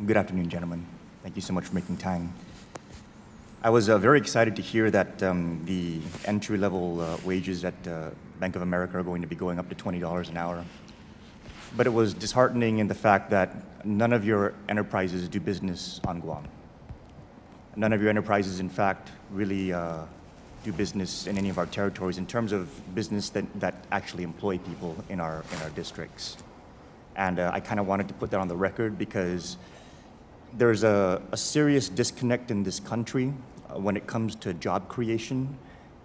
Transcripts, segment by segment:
Good afternoon, gentlemen. Thank you so much for making time. I was very excited to hear that the entry-level wages at Bank of America are going to be going up to $20 an hour. But it was disheartening in the fact that none of your enterprises do business on Guam. None of your enterprises, in fact, really do business in any of our territories in terms of business that actually employ people in our districts. And I kind of wanted to put that on the record because there's a serious disconnect in this country when it comes to job creation,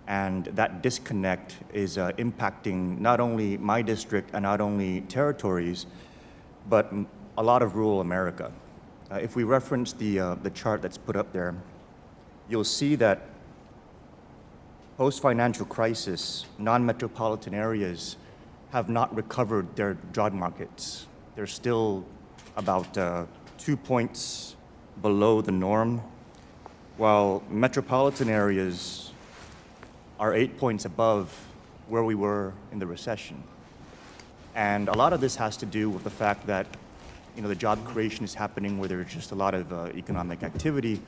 and that disconnect is impacting not only my district and not only territories, but a lot of rural America. If we reference the chart that's put up there, you'll see that post-financial crisis, non-metropolitan areas have not recovered their job markets. They're still about 2 points below the norm, while metropolitan areas are 8 points above where we were in the recession. And a lot of this has to do with the fact that the job creation is happening where there's just a lot of economic activity,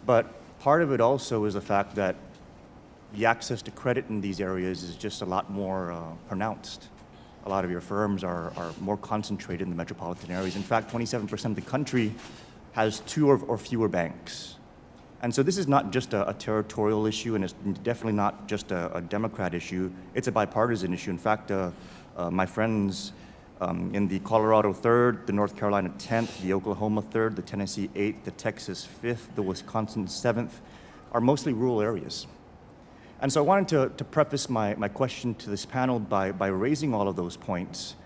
but part of it also is the fact that the access to credit in these areas is just a lot more pronounced. A lot of your firms are more concentrated in the metropolitan areas. In fact, 27% of the country has 2 or fewer banks. And so this is not just a territorial issue, and it's definitely not just a Democrat issue. It's a bipartisan issue. In fact, my friends in the Colorado 3rd, the North Carolina 10th, the Oklahoma 3rd, the Tennessee 8th, the Texas 5th, the Wisconsin 7th are mostly rural areas. And so I wanted to preface my question to this panel by raising all of those points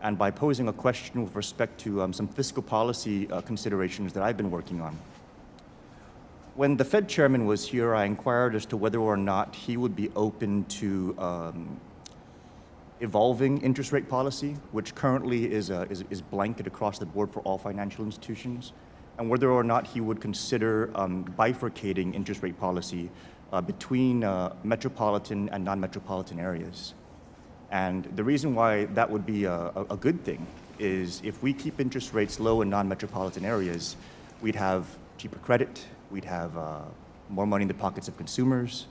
and by posing a question with respect to some fiscal policy considerations that I've been working on. When the Fed chairman was here, I inquired as to whether or not he would be open to evolving interest rate policy, which currently is blanket across the board for all financial institutions, and whether or not he would consider bifurcating interest rate policy between metropolitan and non-metropolitan areas. And the reason why that would be a good thing is if we keep interest rates low in non-metropolitan areas, we'd have cheaper credit, we'd have more money in the pockets of consumers,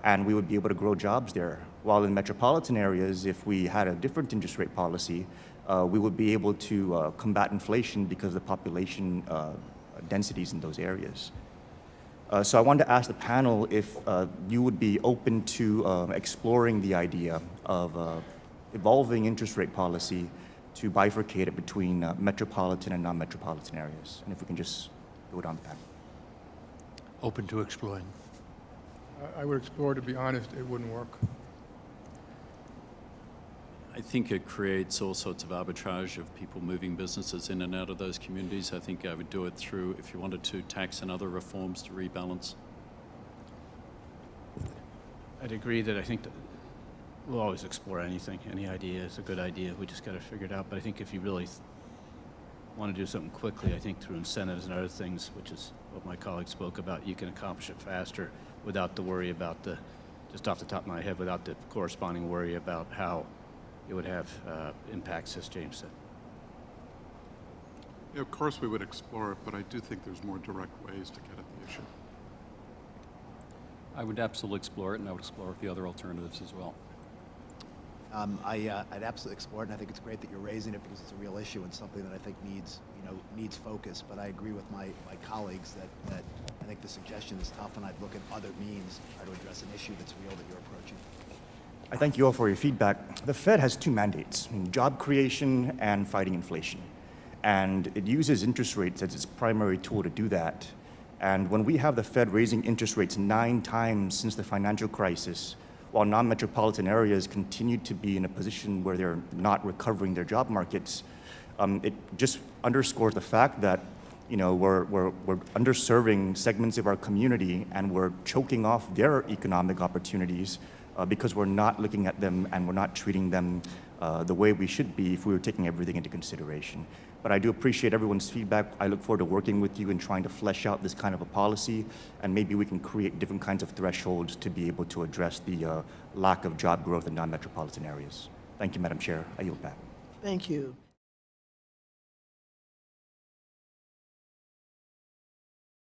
and we would be able to grow jobs there. While in metropolitan areas, if we had a different interest rate policy, we would be able to combat inflation because of the population densities in those areas. So I wanted to ask the panel if you would be open to exploring the idea of evolving interest rate policy to bifurcate it between metropolitan and non-metropolitan areas. And if we can just do it on the panel. Open to exploring. I would explore, to be honest, it wouldn't work. I think it creates all sorts of arbitrage of people moving businesses in and out of those communities. I think I would do it through, if you wanted to, tax and other reforms to rebalance. I'd agree that I think that we'll always explore anything. Any idea is a good idea. We just got to figure it out. But I think if you really want to do something quickly, I think through incentives and other things, which is what my colleague spoke about, you can accomplish it faster without the worry about just off the top of my head, without the corresponding worry about how it would have impacts, as James said. Yeah, of course we would explore it, but I do think there's more direct ways to get at the issue. I would absolutely explore it, and I would explore the other alternatives as well. I'd absolutely explore it, and I think it's great that you're raising it because it's a real issue and something that I think needs focus. But I agree with my colleagues that I think the suggestion is tough, and I'd look at other means to try to address an issue that's real that you're approaching. I thank you all for your feedback. The Fed has 2 mandates, job creation and fighting inflation. And it uses interest rates as its primary tool to do that. And when we have the Fed raising interest rates 9 times since the financial crisis, while non-metropolitan areas continue to be in a position where they're not recovering their job markets, it just underscores the fact that we're underserving segments of our community and we're choking off their economic opportunities because we're not looking at them and we're not treating them the way we should be if we were taking everything into consideration. But I do appreciate everyone's feedback. I look forward to working with you and trying to flesh out this kind of a policy, and maybe we can create different kinds of thresholds to be able to address the lack of job growth in non-metropolitan areas. Thank you, Madam Chair. I yield back. Thank you.